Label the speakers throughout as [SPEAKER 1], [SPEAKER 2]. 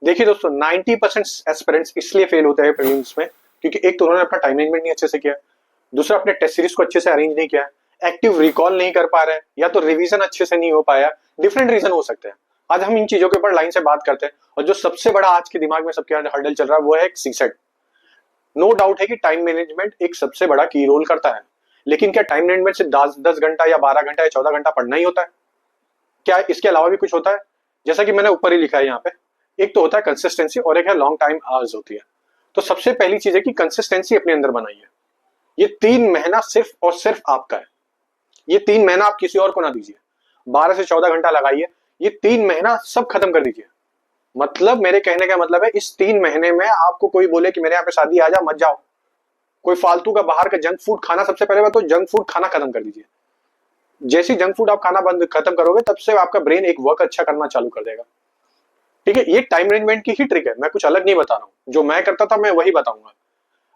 [SPEAKER 1] देखिए दोस्तों, 90% एस्पिरेंट्स इसलिए फेल होते हैं प्रीलिम्स में क्योंकि एक तो उन्होंने अपना टाइम मैनेजमेंट नहीं अच्छे से किया, दूसरा अपने टेस्ट सीरीज को अच्छे से अरेंज नहीं किया, एक्टिव रिकॉल नहीं कर पा रहे, या तो रिवीजन अच्छे से नहीं हो पाया। डिफरेंट रीजन हो सकते हैं। आज हम इन चीजों के ऊपर लाइन से बात करते हैं। और जो सबसे बड़ा आज के दिमाग में सबके हर्डल चल रहा है वो है सीसेट। नो डाउट है कि टाइम मैनेजमेंट एक सबसे बड़ा की रोल करता है, लेकिन क्या टाइम मैनेजमेंट से 10 घंटा या 12 घंटा या 14 घंटा पढ़ना ही होता है? क्या इसके अलावा भी कुछ होता है? जैसा कि मैंने ऊपर ही लिखा है यहाँ पे, एक तो होता है कंसिस्टेंसी और एक है लॉन्ग टाइम आवर्स होती है। तो सबसे पहली चीज है कि कंसिस्टेंसी अपने अंदर बनाइए। ये 3 महीना सिर्फ और सिर्फ आपका है। ये 3 महीना आप किसी और को ना दीजिए। 12 से 14 घंटा लगाइए, ये 3 महीना सब खत्म कर दीजिए। मतलब मेरे कहने का मतलब है, इस 3 महीने में आपको कोई बोले कि मेरे यहाँ पे शादी आ जा, मत जाओ। कोई फालतू का बाहर का जंक फूड खाना, सबसे पहले बात तो जंक फूड खाना खत्म कर दीजिए। जैसी जंक फूड आप खाना बंद खत्म करोगे, तब से आपका ब्रेन एक वर्क अच्छा करना चालू कर देगा। ठीक है, ये टाइम मैनेजमेंट की ही ट्रिक है, मैं कुछ अलग नहीं बता रहा हूँ। जो मैं करता था मैं वही बताऊंगा।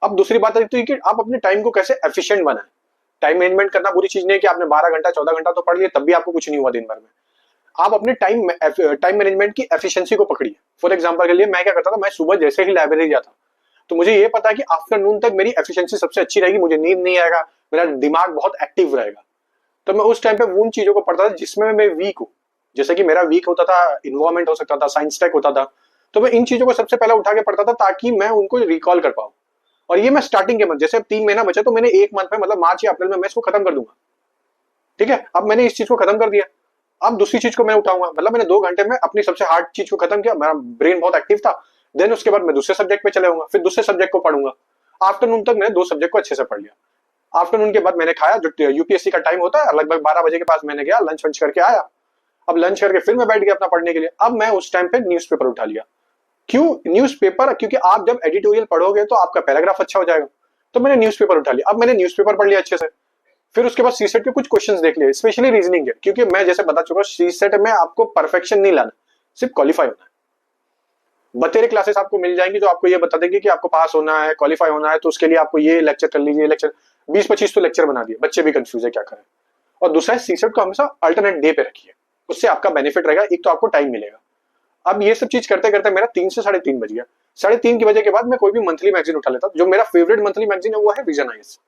[SPEAKER 1] अब दूसरी बात है कि आप अपने टाइम को कैसे एफिशिएंट बनाएं। टाइम मैनेजमेंट करना बुरी चीज नहीं है कि आपने 12 घंटा 14 घंटा तो पढ़ लिया, तब भी आपको कुछ नहीं हुआ दिन भर में। आप अपने टाइम मैनेजमेंट की एफिशिएंसी को पकड़िए। फॉर एग्जांपल के लिए मैं क्या करता था, मैं सुबह जैसे ही लाइब्रेरी जाता तो मुझे ये पता है कि आफ्टरनून तक मेरी एफिशिएंसी सबसे अच्छी रहेगी, मुझे नींद नहीं आएगा, मेरा दिमाग बहुत एक्टिव रहेगा। तो मैं उस टाइम पे उन चीजों को पढ़ता था जिसमें मैं वीक हूँ। जैसे कि मेरा वीक होता था इन्वायरमेंट हो सकता था, साइंस टेक होता था, तो मैं इन चीजों को सबसे पहले उठा के पढ़ता था ताकि मैं उनको रिकॉल कर पाऊँ। और ये मैं स्टार्टिंग के मंथ, जैसे 3 महीना बचा तो मैंने एक मंथ में, मतलब मार्च या अप्रैल में मैं इसको खत्म कर दूंगा। ठीक है, अब मैंने इस चीज को खत्म कर दिया, अब दूसरी चीज को मैं उठाऊंगा। मतलब मैंने 2 घंटे में अपनी सबसे हार्ड चीज को खत्म किया, मेरा ब्रेन बहुत एक्टिव था। देन उसके बाद मैं दूसरे सब्जेक्ट पे चले जाऊंगा, फिर दूसरे सब्जेक्ट को पढ़ूंगा। आफ्टरनून तक मैंने 2 सब्जेक्ट को अच्छे से पढ़ लिया। आफ्टरनून के बाद मैंने खाया, जो यूपीएससी का टाइम होता है लगभग 12 बजे के पास, मैंने गया लंच वंच करके आया। अब लंच करके फिर मैं बैठ गया अपना पढ़ने के लिए। अब मैं उस टाइम पे न्यूज़पेपर उठा लिया। क्यों न्यूज़पेपर? क्योंकि आप जब एडिटोरियल पढ़ोगे तो आपका पैराग्राफ अच्छा हो जाएगा। तो मैंने न्यूज़पेपर उठा लिया। अब मैंने न्यूज़पेपर पढ़ लिया अच्छे से। फिर उसके बाद सीसेट के कुछ क्वेश्चंस देख लिए, स्पेशली रीजनिंग के, क्योंकि मैं जैसे बता चुका हूं सीसेट में आपको परफेक्शन नहीं लाना, सिर्फ क्वालिफाई होना है। बतेरे क्लासेस आपको मिल जाएंगी जो आपको ये बता देंगे कि आपको पास होना है, क्वालिफाई होना है, तो उसके लिए आपको ये लेक्चर कर लीजिए। लेक्चर 20-25 तो लेक्चर बना दिए, बच्चे भी कंफ्यूज है क्या करें। और दूसरा है सीसेट को हमेशा अल्टरनेट डे पे रखिए, उससे आपका बेनिफिट रहेगा। एक तो आपको टाइम मिलेगा। अब ये सब चीज करते करते मेरा 3 से 3:30 बज गया। 3:30 के बजे के बाद मैं कोई भी मंथली मैगजीन उठा लेता। जो मेरा फेवरेट मंथली मैगजीन है वो है विजन आईएएस।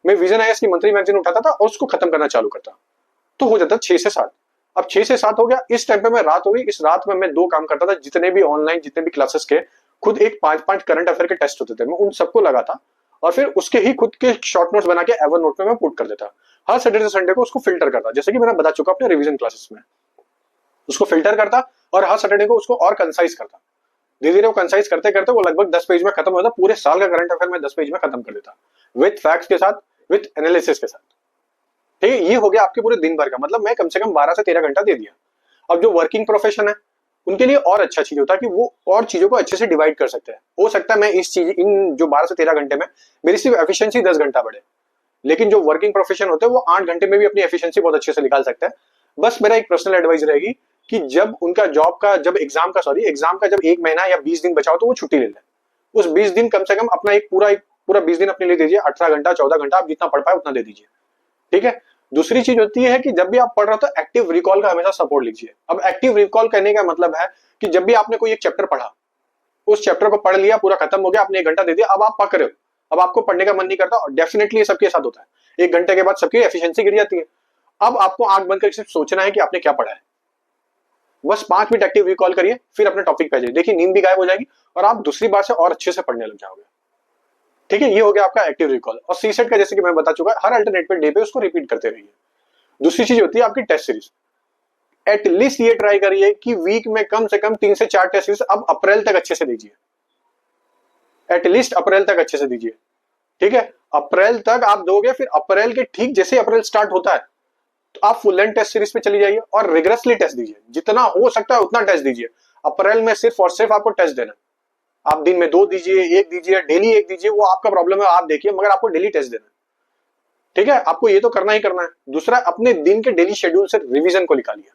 [SPEAKER 1] मैं विजन आईएएस की मंथली मैगजीन उठाता था और उसको खत्म करना चालू करता, तो हो जाता 6 से 7। अब 6 से 7 हो गया। इस टाइम पे मैं रात हो गई, इस रात में मैं 2 काम करता था। जितने भी ऑनलाइन जितने भी क्लासेस के खुद एक 5-5 करंट अफेयर के टेस्ट होते थे, मैं उन सबको लगाता और फिर उसके ही खुद के शॉर्ट नोट्स बना के एवर नोट में मैं पुट कर देता। हर सैटरडे संडे को उसको फिल्टर करता, जैसे कि मैंने बता चुका अपने रिवीजन क्लासेस में। उसको फिल्टर करता और हर सैटरडे को उसको और कंसाइज करता। धीरे धीरे वो कंसाइज करते करते वो लगभग 10 पेज में खत्म होता। पूरे साल का करंट अफेयर मैं 10 पेज में खत्म कर देता, विथ फैक्ट्स के साथ, विथ एनालिसिस के साथ। ठीक है, ये हो गया आपके पूरे दिन भर का। मतलब मैं कम से कम 12 से 13 घंटा दे दिया। अब जो वर्किंग प्रोफेशन है उनके लिए और अच्छा चीज होता है कि वो और चीजों को अच्छे से डिवाइड कर सकते हैं। हो सकता है मैं इस चीज इन जो 12 से 13 घंटे में मेरी सिर्फ एफिशिएंसी 10 घंटा बढ़े, लेकिन जो वर्किंग प्रोफेशन होते हैं वो 8 घंटे में भी अपनी एफिशिएंसी बहुत अच्छे से निकाल सकते हैं। बस मेरा एक पर्सनल एडवाइस रहेगी कि जब उनका जॉब का, जब एग्जाम का जब 1 महीना या 20 दिन बचाओ तो वो छुट्टी ले लें। उस 20 दिन कम से कम अपना एक पूरा 20 दिन अपने लिए दीजिए। 18 घंटा 14 घंटा आप जितना पढ़ पाए उतना दे दीजिए। ठीक है। दूसरी चीज होती है कि जब भी आप पढ़ रहे हो तो एक्टिव रिकॉल का हमेशा सपोर्ट लीजिए। अब एक्टिव रिकॉल करने का मतलब है कि जब भी आपने कोई एक चैप्टर पढ़ा, उस चैप्टर को पढ़ लिया, पूरा खत्म हो गया, आपने 1 घंटा दे दिया, अब आप पक रहे हो, अब आपको पढ़ने का मन नहीं करता। और डेफिनेटली ये सबके साथ होता है। 1 घंटे के बाद सबकी एफिशिएंसी गिर जाती है। अब आपको आंख बंद करके सिर्फ सोचना है कि आपने क्या पढ़ा है। बस 5 मिनट एक्टिव रिकॉल करिए, फिर अपने टॉपिक पे आ जाइए। देखिए नींद भी गायब हो जाएगी और आप दूसरी बार से और अच्छे से पढ़ने लग जाओगे। ठीक है, ये हो गया आपका एक्टिव रिकॉल। और सीसेट का जैसे कि मैं बता चुका, हर अल्टरनेट डे पे उसको रिपीट करते रहिए। दूसरी चीज होती है आपकी टेस्ट सीरीज। एटलीस्ट ये ट्राई करिए कि वीक में कम से कम 3 से 4 टेस्ट सीरीज अब अप्रैल तक अच्छे से दीजिए। एटलीस्ट अप्रैल तक अच्छे से दीजिए। ठीक है, अप्रैल तक आप दोगे, फिर अप्रैल के ठीक जैसे अप्रैल स्टार्ट होता है तो आप फुल लेंथ टेस्ट सीरीज पे चली जाइए और रिग्रेसली टेस्ट दीजिए। जितना हो सकता है उतना टेस्ट दीजिए। अप्रैल में सिर्फ और सिर्फ आपको टेस्ट देना। आप दिन में 2 दीजिए, 1 दीजिए, डेली 1 दीजिए, वो आपका प्रॉब्लम है, आप देखिए, मगर आपको डेली टेस्ट देना। ठीक है, आपको ये तो करना ही करना है। दूसरा, अपने दिन के डेली शेड्यूल से रिवीजन को निकालिए।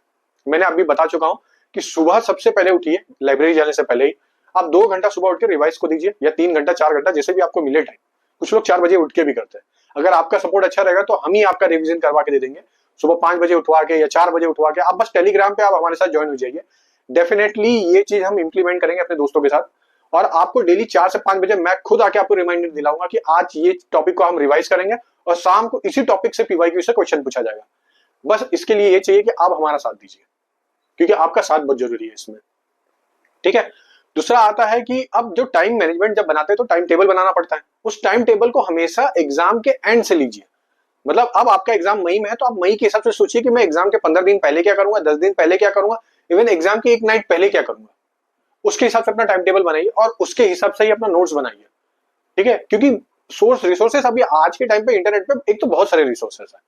[SPEAKER 1] मैंने अभी बता चुका हूं कि सुबह सबसे पहले उठिए, लाइब्रेरी जाने से पहले ही आप 2 घंटा सुबह उठ के रिवाइज को दीजिए, या 3 घंटा 4 घंटा जैसे भी आपको मिले टाइम। कुछ लोग 4 बजे उठ के भी करते हैं। अगर आपका सपोर्ट अच्छा रहेगा तो हम ही आपका रिवीजन करवा के दे देंगे। सुबह 5 बजे उठवा के या 4 बजे उठवा के, आप बस टेलीग्राम पे आप हमारे साथ ज्वाइन हो जाइए। डेफिनेटली ये चीज हम इंप्लीमेंट करेंगे अपने दोस्तों के साथ, और आपको डेली 4 से 5 बजे मैं खुद आके आपको रिमाइंडर दिलाऊंगा कि आज ये टॉपिक को हम रिवाइज करेंगे और शाम को इसी टॉपिक से पीवाईक्यू से क्वेश्चन पूछा जाएगा। बस इसके लिए ये चाहिए कि आप हमारा साथ दीजिए, क्योंकि आपका साथ बहुत जरूरी है इसमें। ठीक है। दूसरा आता है कि अब जो टाइम मैनेजमेंट जब बनाते हैं तो टाइम टेबल बनाना पड़ता है। उस टाइम टेबल को हमेशा एग्जाम के एंड से लीजिए। मतलब अब आपका एग्जाम मई में है तो आप मई के हिसाब से सोचिए कि मैं एग्जाम के 15 दिन पहले क्या करूंगा, 10 दिन पहले क्या करूंगा, इवन एग्जाम की एक नाइट पहले क्या करूंगा, उसके हिसाब से अपना टाइम टेबल बनाइए और उसके हिसाब से ही अपना नोट्स बनाइए। ठीक है। क्योंकि सोर्स रिसोर्सेस अभी आज के टाइम पे इंटरनेट पे एक तो बहुत सारे रिसोर्सेस है।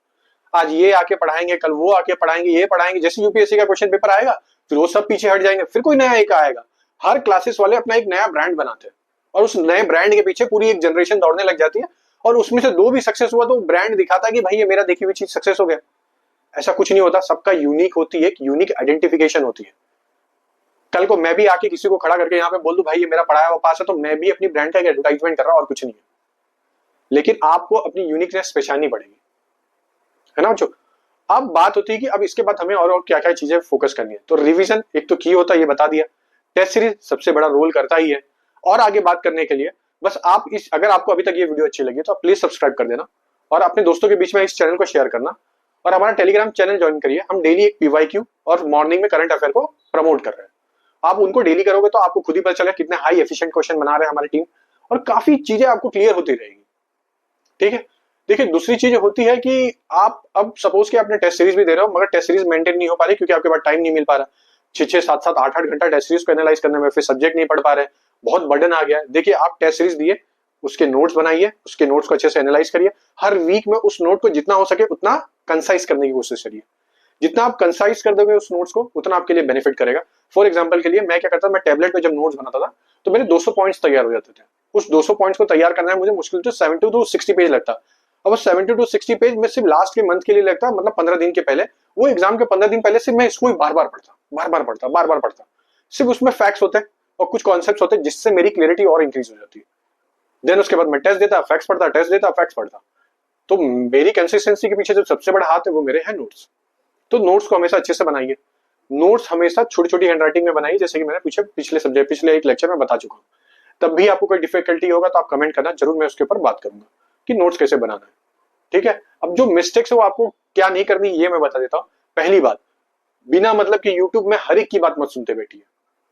[SPEAKER 1] आज ये आके पढ़ाएंगे, कल वो आके पढ़ाएंगे, ये पढ़ाएंगे, जैसे यूपीएससी का क्वेश्चन पेपर आएगा फिर वो सब पीछे हट जाएंगे, फिर कोई नया एक आएगा। हर क्लासेस वाले अपना एक नया ब्रांड बनाते हैं और उस नए ब्रांड के पीछे पूरी एक जनरेशन दौड़ने लग जाती है, और उसमें से 2 भी सक्सेस हुआ तो ब्रांड दिखाता है कि भाई ये मेरा देखी हुई चीज सक्सेस हो गया। ऐसा कुछ नहीं होता, सबका यूनिक होती है, एक यूनिक आइडेंटिफिकेशन होती है। कल को मैं भी आके किसी को खड़ा करके यहाँ पे बोल दूं भाई ये मेरा पढ़ाया हुआ पास है, तो मैं भी अपनी ब्रांड का एडवर्टाइजमेंट कर रहा हूं और कुछ नहीं है। लेकिन आपको अपनी यूनिकनेस पहचाननी पड़ेगी, है ना बच्चों। अब बात होती है कि अब इसके बाद हमें और क्या क्या चीजें फोकस करनी है। तो रिवीजन एक तो की होता है, ये बता दिया। टेस्ट सीरीज सबसे बड़ा रोल करता ही है। और आगे बात करने के लिए बस आप इस, अगर आपको अभी तक ये वीडियो अच्छी लगी तो आप प्लीज सब्सक्राइब कर देना और अपने दोस्तों के बीच में इस चैनल को शेयर करना, और हमारा टेलीग्राम चैनल ज्वाइन करिए। हम डेली एक पीवाईक्यू और मॉर्निंग में करंट अफेयर को प्रमोट कर रहे हैं। आप उनको डेली करोगे तो आपको खुद ही पता चलेगा कितने हाई एफिशिएंट क्वेश्चन बना रहे हैं हमारी टीम, और काफी चीजें आपको क्लियर होती रहेगी। ठीक है। देखिए दूसरी चीज होती है कि आप अब सपोज कि आपने टेस्ट सीरीज भी दे रहे हो मगर टेस्ट सीरीज मेंटेन नहीं हो पा रही क्योंकि आपके पास टाइम नहीं मिल पा रहा, 6-6, 7-7, 8-8 घंटा टेस्ट सीरीज को एनालाइज करने में, फिर सब्जेक्ट नहीं पढ़ पा रहे, बहुत बर्डन आ गया है। देखिए आप टेस्ट सीरीज दिए, उसके नोट्स बनाइए, उसके नोट्स को अच्छे से एनालाइज करिए। हर वीक में उस नोट को जितना हो सके उतना कंसाइज करने की कोशिश करिए। जितना आप कंसाइज कर दोगे उस नोट्स को उतना आपके लिए बेनिफिट करेगा। फॉर एग्जाम्पल के लिए मैं क्या करता था, मैं टैबलेट पे जब नोट्स बनाता था तो मेरे 200 पॉइंट्स तैयार हो जाते थे। उस 200 पॉइंट्स को तैयार करने में मुझे मुश्किल तो 70 to 60 पेज लगता। अब 70 to 60 पेज में सिर्फ लास्ट के मंथ के लिए लगता, मतलब 15 दिन के पहले, वो एग्जाम के 15 दिन पहले सिर्फ मैं इसको ही बार बार पढ़ता। सिर्फ उसमें फैक्ट्स होते हैं और कुछ कॉन्सेप्ट्स होते हैं जिससे मेरी क्लियरिटी और इंक्रीज हो जाती है। देन उसके बाद मैं टेस्ट देता, फैक्ट्स पढ़ता, टेस्ट देता, फैक्ट्स पढ़ता। तो मेरी कंसिस्टेंसी के पीछे जो सबसे बड़ा हाथ है वो मेरे हैं नोट्स। तो नोट्स को हमेशा अच्छे से बनाइए। नोट्स हमेशा छोटी छोटी हैंडराइटिंग में बनाइए, जैसे कि मैंने पिछले एक लेक्चर में बता चुका हूँ। तब भी आपको कोई डिफिकल्टी होगा तो आप कमेंट करना, जरूर मैं उसके ऊपर बात करूंगा कि नोट्स कैसे बनाना है। ठीक है। अब जो मिस्टेक्स है वो आपको क्या नहीं करनी ये मैं बता देता हूँ। पहली बात, बिना मतलब कि यूट्यूब में हर एक की बात मत सुनते बैठिए।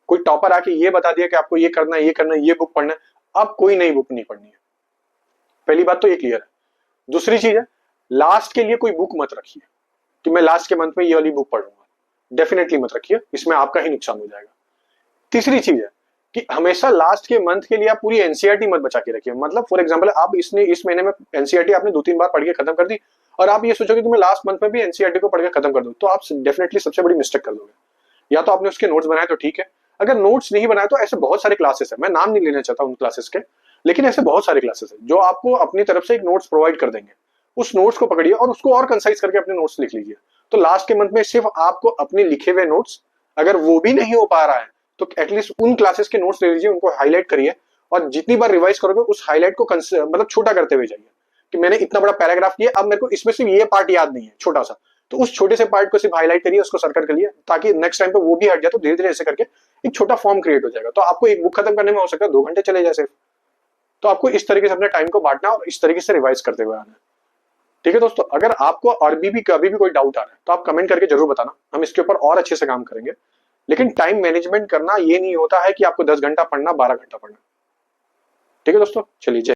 [SPEAKER 1] कोई टॉपर आके ये बता दिया कि आपको ये करना है, ये करना है, ये बुक पढ़ना है, अब कोई नई बुक नहीं पढ़नी है। पहली बात तो ये क्लियर है। दूसरी चीज है, लास्ट के लिए कोई बुक मत रखिए कि मैं लास्ट के मंथ में ये वाली बुक पढ़ूंगा। डेफिनेटली मत रखिए, इसमें आपका ही नुकसान हो जाएगा। तीसरी चीज है कि हमेशा लास्ट के मंथ के लिए आप पूरी एनसीईआरटी मत बचा के रखिए। मतलब फॉर एग्जांपल आप इस महीने में एनसीईआरटी आपने 2-3 बार पढ़ के खत्म कर दी और आप ये सोचोगे कि मैं लास्ट मंथ में भी एनसीईआरटी को पढ़ के खत्म कर दूं, तो आप डेफिनेटली सबसे बड़ी मिस्टेक कर दोगे। या तो आपने उसके नोट्स बनाए तो ठीक है, अगर नोट्स नहीं बनाए तो ऐसे बहुत सारे क्लासेस है, मैं नाम नहीं लेना चाहता उन क्लासेस के, लेकिन ऐसे बहुत सारे क्लासेस है जो आपको अपनी तरफ से एक नोट्स प्रोवाइड कर देंगे। उस नोट्स को पकड़िए और उसको और कंसाइज करके अपने नोट्स लिख लीजिए। तो लास्ट के मंथ में सिर्फ आपको अपने लिखे हुए नोट्स, अगर वो भी नहीं हो पा रहा है तो एटलीस्ट उन क्लासेस के नोट्स ले लीजिए, उनको हाईलाइट करिए और जितनी बार रिवाइज करोगे उस हाईलाइट को मतलब छोटा करते हुए जाइए कि मैंने इतना बड़ा पैराग्राफ किया, अब मेरे को इसमें सिर्फ ये पार्ट याद नहीं है छोटा सा, तो उस छोटे से पार्ट को सिर्फ हाईलाइट करिए, उसको सर्कल करिए, ताकि नेक्स्ट टाइम पे वो भी हट जाए। तो धीरे धीरे ऐसे करके एक छोटा फॉर्म क्रिएट हो जाएगा। तो आपको एक बुक खत्म करने में हो सकता है 2 घंटे चले जाए सिर्फ। तो आपको इस तरीके से अपने टाइम को बांटना और इस तरीके से रिवाइज करते हुए आना। ठीक है दोस्तों, अगर आपको और भी कभी भी कोई डाउट आ रहा है तो आप कमेंट करके जरूर बताना, हम इसके ऊपर और अच्छे से काम करेंगे। लेकिन टाइम मैनेजमेंट करना ये नहीं होता है कि आपको 10 घंटा पढ़ना, 12 घंटा पढ़ना। ठीक है दोस्तों, चलिए।